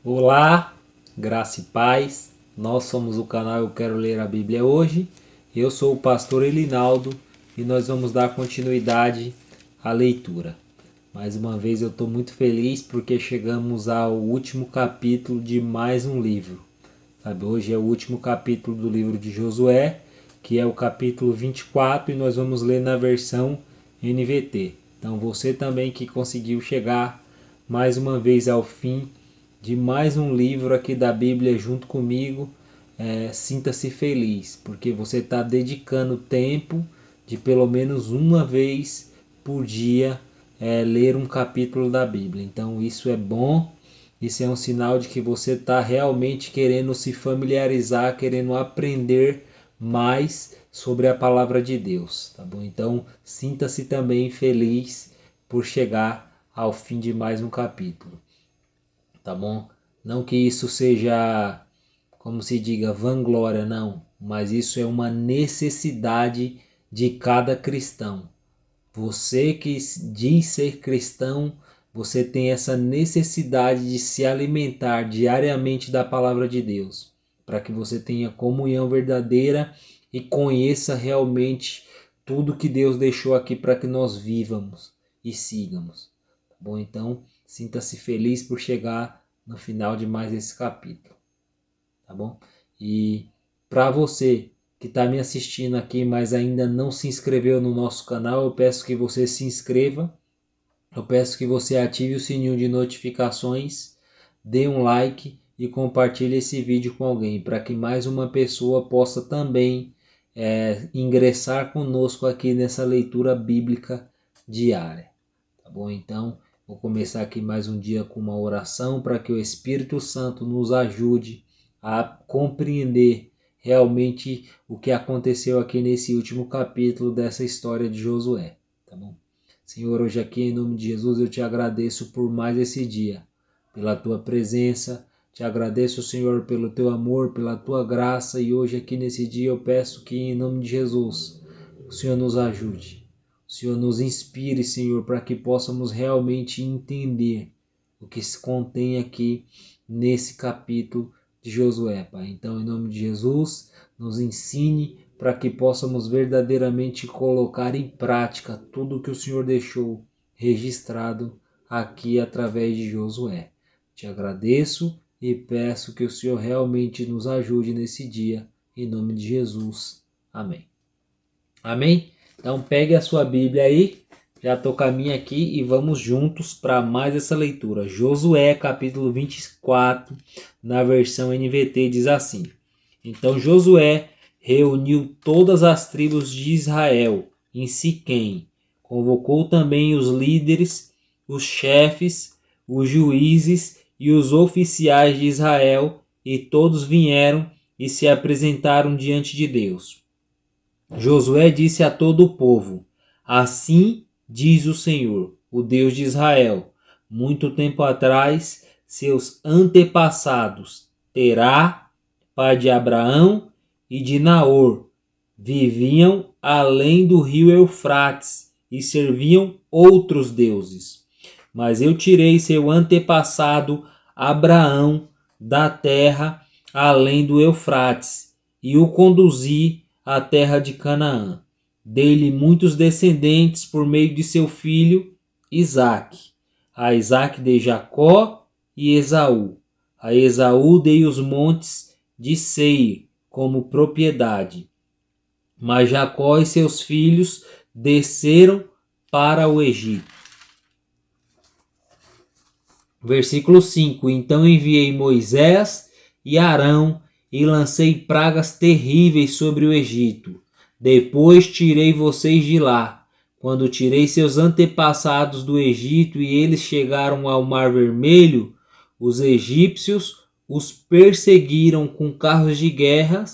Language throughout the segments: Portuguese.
Olá, graça e paz. Nós somos o canal Eu Quero Ler a Bíblia Hoje. Eu sou o pastor Elinaldo e nós vamos dar continuidade à leitura. Mais uma vez eu estou muito feliz porque chegamos ao último capítulo de mais um livro. Hoje é o último capítulo do livro de Josué, que é o capítulo 24, e nós vamos ler na versão NVT. Então você também que conseguiu chegar mais uma vez ao fim de mais um livro aqui da Bíblia junto comigo, sinta-se feliz, porque você está dedicando tempo de pelo menos uma vez por dia ler um capítulo da Bíblia. Então isso é bom, isso é um sinal de que você está realmente querendo se familiarizar, querendo aprender mais sobre a palavra de Deus, tá bom? Então sinta-se também feliz por chegar ao fim de mais um capítulo. Tá bom? Não que isso seja, como se diga, vanglória, não. Mas isso é uma necessidade de cada cristão. Você que diz ser cristão, você tem essa necessidade de se alimentar diariamente da palavra de Deus, para que você tenha comunhão verdadeira e conheça realmente tudo que Deus deixou aqui para que nós vivamos e sigamos. Tá bom? Então, sinta-se feliz por chegar no final de mais esse capítulo, tá bom? E para você que está me assistindo aqui, mas ainda não se inscreveu no nosso canal, eu peço que você se inscreva, eu peço que você ative o sininho de notificações, dê um like e compartilhe esse vídeo com alguém, para que mais uma pessoa possa também ingressar conosco aqui nessa leitura bíblica diária, tá bom? Então, vou começar aqui mais um dia com uma oração para que o Espírito Santo nos ajude a compreender realmente o que aconteceu aqui nesse último capítulo dessa história de Josué, tá bom? Senhor, hoje aqui em nome de Jesus eu te agradeço por mais esse dia, pela tua presença, te agradeço, Senhor, pelo teu amor, pela tua graça, e hoje aqui nesse dia eu peço que em nome de Jesus o Senhor nos ajude. O Senhor nos inspire, Senhor, para que possamos realmente entender o que se contém aqui nesse capítulo de Josué, Pai. Então, em nome de Jesus, nos ensine para que possamos verdadeiramente colocar em prática tudo o que o Senhor deixou registrado aqui através de Josué. Te agradeço e peço que o Senhor realmente nos ajude nesse dia, em nome de Jesus. Amém. Amém? Então pegue a sua Bíblia aí, já estou com a minha aqui e vamos juntos para mais essa leitura. Josué capítulo 24, na versão NVT, diz assim: Então Josué reuniu todas as tribos de Israel em Siquém, convocou também os líderes, os chefes, os juízes e os oficiais de Israel, e todos vieram e se apresentaram diante de Deus. Josué disse a todo o povo: Assim diz o Senhor, o Deus de Israel: muito tempo atrás, seus antepassados, Terá, pai de Abraão e de Naor, viviam além do rio Eufrates e serviam outros deuses. Mas eu tirei seu antepassado Abraão da terra além do Eufrates e o conduzi à terra de Canaã. Dei-lhe muitos descendentes por meio de seu filho Isaque. A Isaque dei Jacó e Esaú. A Esaú dei os montes de Seir como propriedade. Mas Jacó e seus filhos desceram para o Egito. Versículo 5: Então enviei Moisés e Arão e lancei pragas terríveis sobre o Egito. Depois tirei vocês de lá. Quando tirei seus antepassados do Egito e eles chegaram ao Mar Vermelho, os egípcios os perseguiram com carros de guerra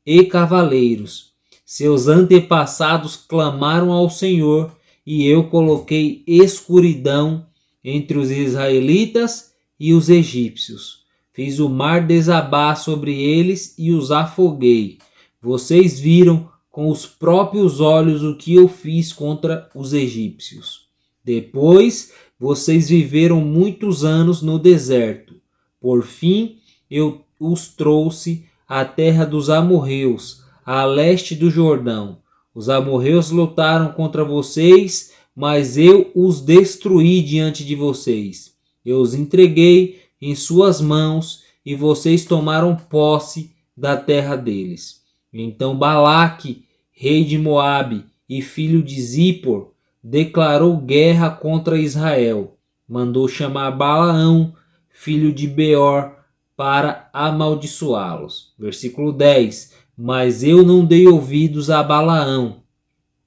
e cavaleiros. Seus antepassados clamaram ao Senhor e eu coloquei escuridão entre os israelitas e os egípcios. Fiz o mar desabar sobre eles e os afoguei. Vocês viram com os próprios olhos o que eu fiz contra os egípcios. Depois, vocês viveram muitos anos no deserto. Por fim, eu os trouxe à terra dos amorreus, a leste do Jordão. Os amorreus lutaram contra vocês, mas eu os destruí diante de vocês. Eu os entreguei em suas mãos e vocês tomaram posse da terra deles. Então Balaque, rei de Moabe e filho de Zippor, declarou guerra contra Israel. Mandou chamar Balaão, filho de Beor, para amaldiçoá-los. Versículo 10. Mas eu não dei ouvidos a Balaão.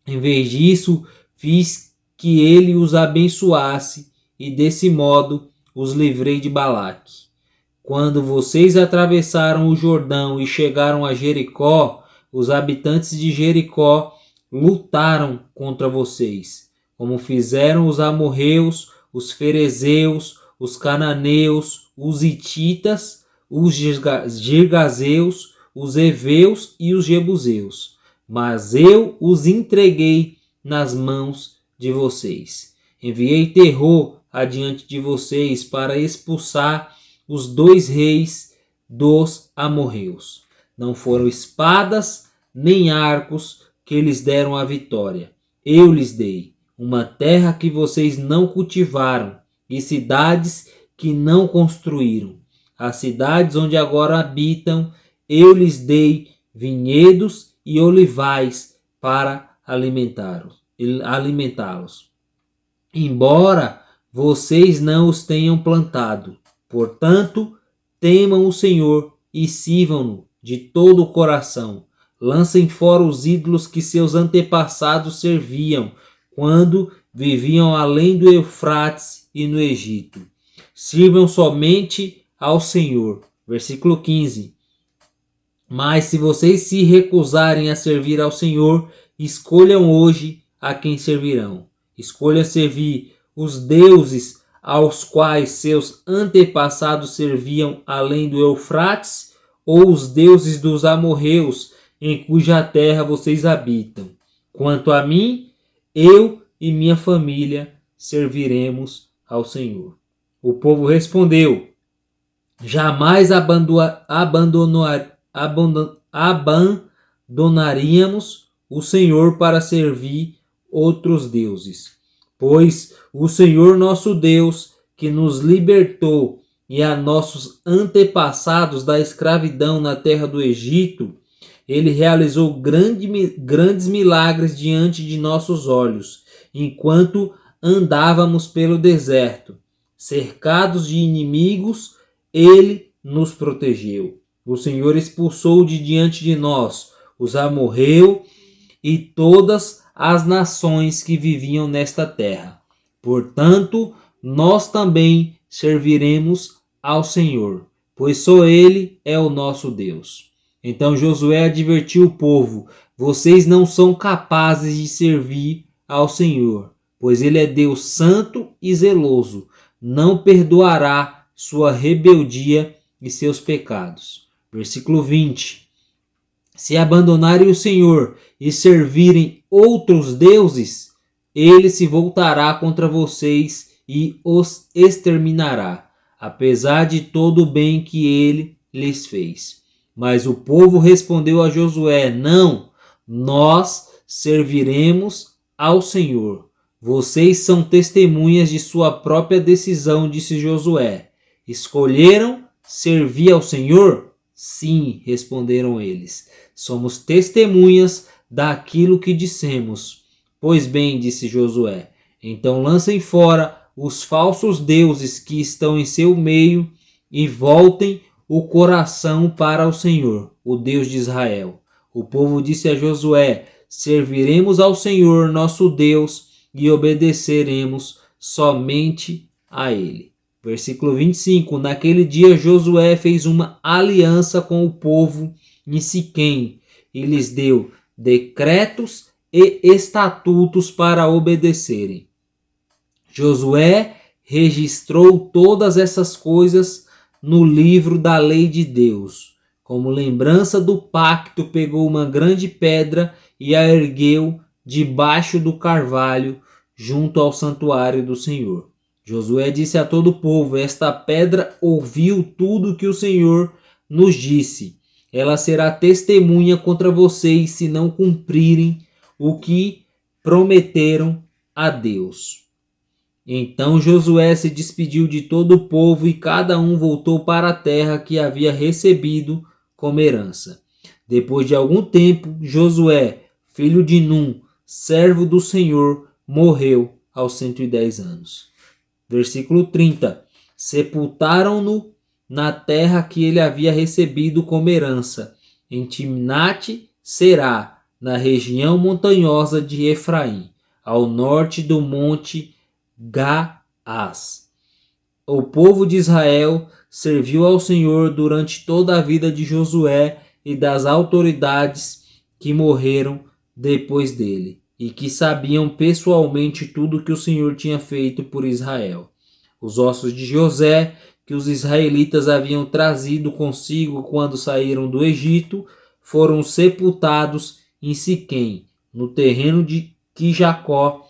Em vez disso, fiz que ele os abençoasse, e desse modo os livrei de Balaque. Quando vocês atravessaram o Jordão e chegaram a Jericó, os habitantes de Jericó lutaram contra vocês, como fizeram os amorreus, os ferezeus, os cananeus, os hititas, os girgazeus, os heveus e os jebuseus. Mas eu os entreguei nas mãos de vocês. Enviei terror adiante de vocês para expulsar os 2 reis dos amorreus. Não foram espadas nem arcos que lhes deram a vitória. Eu lhes dei uma terra que vocês não cultivaram e cidades que não construíram. As cidades onde agora habitam, eu lhes dei vinhedos e olivais para alimentá-los. Embora vocês não os tenham plantado. Portanto, temam o Senhor e sirvam-no de todo o coração. Lancem fora os ídolos que seus antepassados serviam quando viviam além do Eufrates e no Egito. Sirvam somente ao Senhor. Versículo 15. Mas se vocês se recusarem a servir ao Senhor, escolham hoje a quem servirão. Escolham servir os deuses aos quais seus antepassados serviam além do Eufrates, ou os deuses dos amorreus, em cuja terra vocês habitam. Quanto a mim, eu e minha família serviremos ao Senhor. O povo respondeu: jamais abandonaríamos o Senhor para servir outros deuses. Pois o Senhor nosso Deus, que nos libertou e a nossos antepassados da escravidão na terra do Egito, ele realizou grandes milagres diante de nossos olhos, enquanto andávamos pelo deserto. Cercados de inimigos, ele nos protegeu. O Senhor expulsou de diante de nós os amorreus e todas as nações que viviam nesta terra. Portanto, nós também serviremos ao Senhor, pois só Ele é o nosso Deus. Então Josué advertiu o povo: vocês não são capazes de servir ao Senhor, pois Ele é Deus santo e zeloso, não perdoará sua rebeldia e seus pecados. Versículo 20. Se abandonarem o Senhor e servirem outros deuses, ele se voltará contra vocês e os exterminará, apesar de todo o bem que ele lhes fez. Mas o povo respondeu a Josué: não, nós serviremos ao Senhor. Vocês são testemunhas de sua própria decisão, disse Josué. Escolheram servir ao Senhor? Sim, responderam eles. Somos testemunhas daquilo que dissemos. Pois bem, disse Josué, então lancem fora os falsos deuses que estão em seu meio e voltem o coração para o Senhor, o Deus de Israel. O povo disse a Josué: serviremos ao Senhor nosso Deus e obedeceremos somente a ele. Versículo 25. Naquele dia Josué fez uma aliança com o povo em Siquém e lhes deu decretos e estatutos para obedecerem. Josué registrou todas essas coisas no livro da lei de Deus. Como lembrança do pacto, pegou uma grande pedra e a ergueu debaixo do carvalho junto ao santuário do Senhor. Josué disse a todo o povo: esta pedra ouviu tudo que o Senhor nos disse. Ela será testemunha contra vocês se não cumprirem o que prometeram a Deus. Então Josué se despediu de todo o povo e cada um voltou para a terra que havia recebido como herança. Depois de algum tempo, Josué, filho de Num, servo do Senhor, morreu aos 110 anos. Versículo 30. Sepultaram-no na terra que ele havia recebido como herança, em Timnat-Será, na região montanhosa de Efraim, ao norte do monte Gaás. O povo de Israel serviu ao Senhor durante toda a vida de Josué e das autoridades que morreram depois dele, e que sabiam pessoalmente tudo que o Senhor tinha feito por Israel. Os ossos de José, que os israelitas haviam trazido consigo quando saíram do Egito, foram sepultados em Siquém, no terreno que Jacó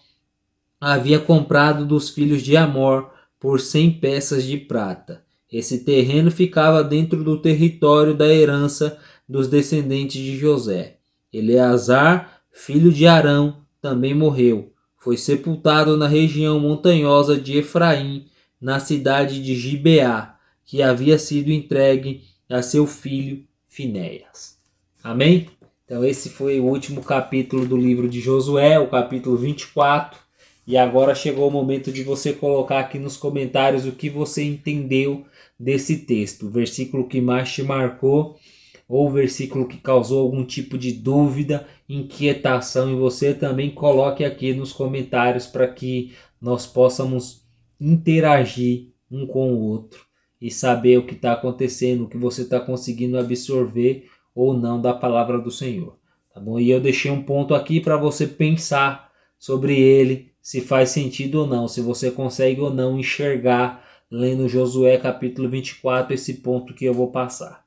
havia comprado dos filhos de Amor por 100 peças de prata. Esse terreno ficava dentro do território da herança dos descendentes de José. Eleazar, filho de Arão, também morreu. Foi sepultado na região montanhosa de Efraim, na cidade de Gibeá, que havia sido entregue a seu filho Finéias. Amém? Então esse foi o último capítulo do livro de Josué, o capítulo 24. E agora chegou o momento de você colocar aqui nos comentários o que você entendeu desse texto. O versículo que mais te marcou, ou o versículo que causou algum tipo de dúvida, inquietação em você, também coloque aqui nos comentários para que nós possamos interagir um com o outro e saber o que está acontecendo, o que você está conseguindo absorver ou não da palavra do Senhor. Tá bom? E eu deixei um ponto aqui para você pensar sobre ele, se faz sentido ou não, se você consegue ou não enxergar, lendo Josué capítulo 24, esse ponto que eu vou passar.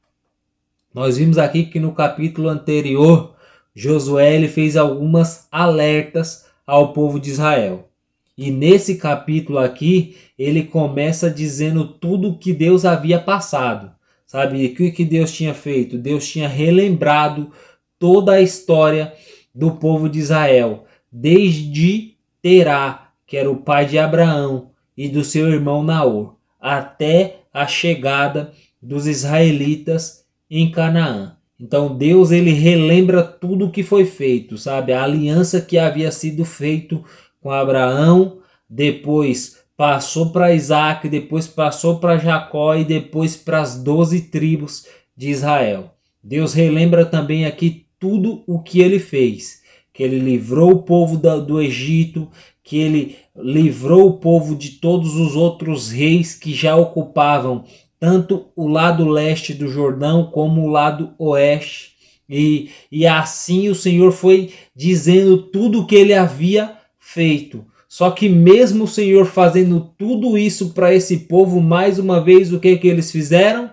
Nós vimos aqui que no capítulo anterior, Josué ele fez algumas alertas ao povo de Israel. E nesse capítulo aqui, ele começa dizendo tudo que Deus havia passado. Sabe, o que Deus tinha feito? Deus tinha relembrado toda a história do povo de Israel, desde Terá, que era o pai de Abraão, e do seu irmão Naor, até a chegada dos israelitas em Canaã. Então Deus ele relembra tudo o que foi feito, sabe? A aliança que havia sido feito com Abraão, depois passou para Isaac, depois passou para Jacó e depois para as 12 tribos de Israel. Deus relembra também aqui tudo o que ele fez, que ele livrou o povo do Egito, que ele livrou o povo de todos os outros reis que já ocupavam tanto o lado leste do Jordão como o lado oeste. E assim o Senhor foi dizendo tudo o que ele havia feito. Só que mesmo o Senhor fazendo tudo isso para esse povo, mais uma vez o que eles fizeram?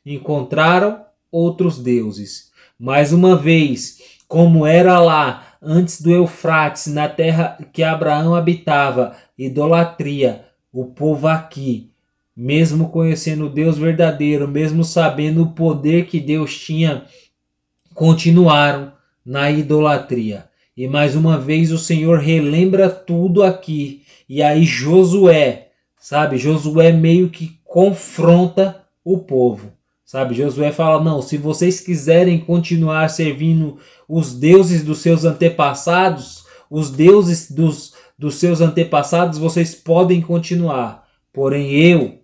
Encontraram outros deuses. Mais uma vez, como era lá antes do Eufrates, na terra que Abraão habitava, idolatria, o povo aqui, mesmo conhecendo o Deus verdadeiro, mesmo sabendo o poder que Deus tinha, continuaram na idolatria. E mais uma vez o Senhor relembra tudo aqui. E aí Josué, sabe? Josué meio que confronta o povo. Sabe? Josué fala, não, se vocês quiserem continuar servindo os deuses dos seus antepassados, os deuses dos seus antepassados, vocês podem continuar. Porém eu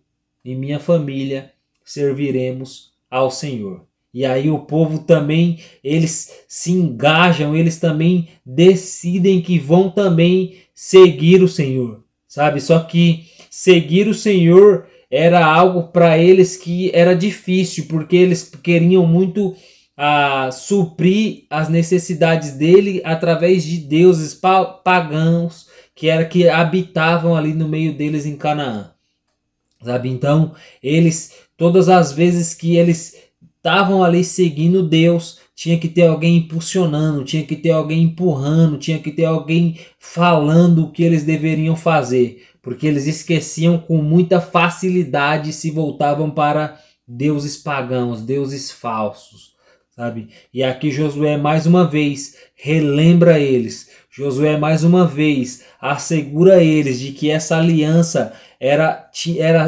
e minha família serviremos ao Senhor. E aí o povo também, eles se engajam, eles também decidem que vão também seguir o Senhor, sabe? Só que seguir o Senhor era algo para eles que era difícil, porque eles queriam muito suprir as necessidades dele através de deuses pagãos que habitavam ali no meio deles em Canaã, sabe? Então, eles, todas as vezes que eles estavam ali seguindo Deus, tinha que ter alguém impulsionando, tinha que ter alguém empurrando, tinha que ter alguém falando o que eles deveriam fazer. porque eles esqueciam com muita facilidade e se voltavam para deuses pagãos, deuses falsos, sabe? E aqui Josué mais uma vez relembra eles. Josué mais uma vez assegura eles de que essa aliança era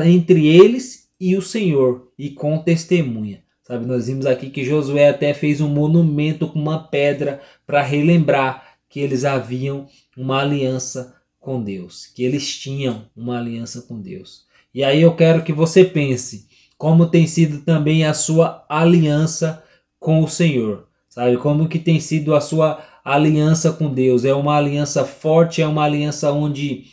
entre eles e o Senhor e com testemunha. Sabe, nós vimos aqui que Josué até fez um monumento com uma pedra para relembrar que eles haviam uma aliança com Deus, que eles tinham uma aliança com Deus. E aí eu quero que você pense como tem sido também a sua aliança com o Senhor, sabe? Como que tem sido a sua aliança com Deus? É uma aliança forte, é uma aliança onde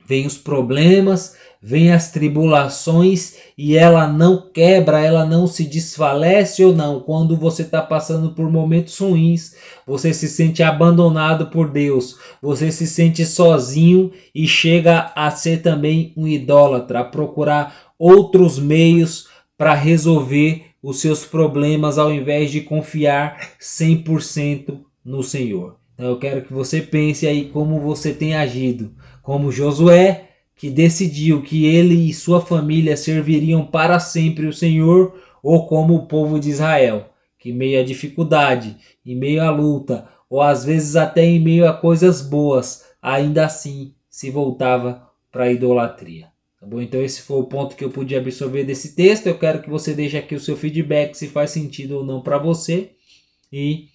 vem os problemas, vem as tribulações e ela não quebra, ela não se desfalece ou não. Quando você está passando por momentos ruins, você se sente abandonado por Deus, você se sente sozinho e chega a ser também um idólatra, a procurar outros meios para resolver os seus problemas ao invés de confiar 100% no Senhor. Então eu quero que você pense aí como você tem agido. Como Josué, que decidiu que ele e sua família serviriam para sempre o Senhor, ou como o povo de Israel, que em meio à dificuldade, em meio à luta, ou às vezes até em meio a coisas boas, ainda assim se voltava para a idolatria. Tá bom? Então esse foi o ponto que eu pude absorver desse texto. Eu quero que você deixe aqui o seu feedback, se faz sentido ou não para você. E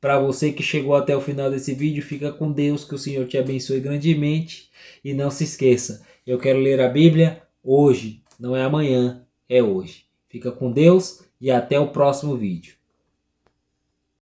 para você que chegou até o final desse vídeo, fica com Deus, que o Senhor te abençoe grandemente. E não se esqueça, eu quero ler a Bíblia hoje, não é amanhã, é hoje. Fica com Deus e até o próximo vídeo.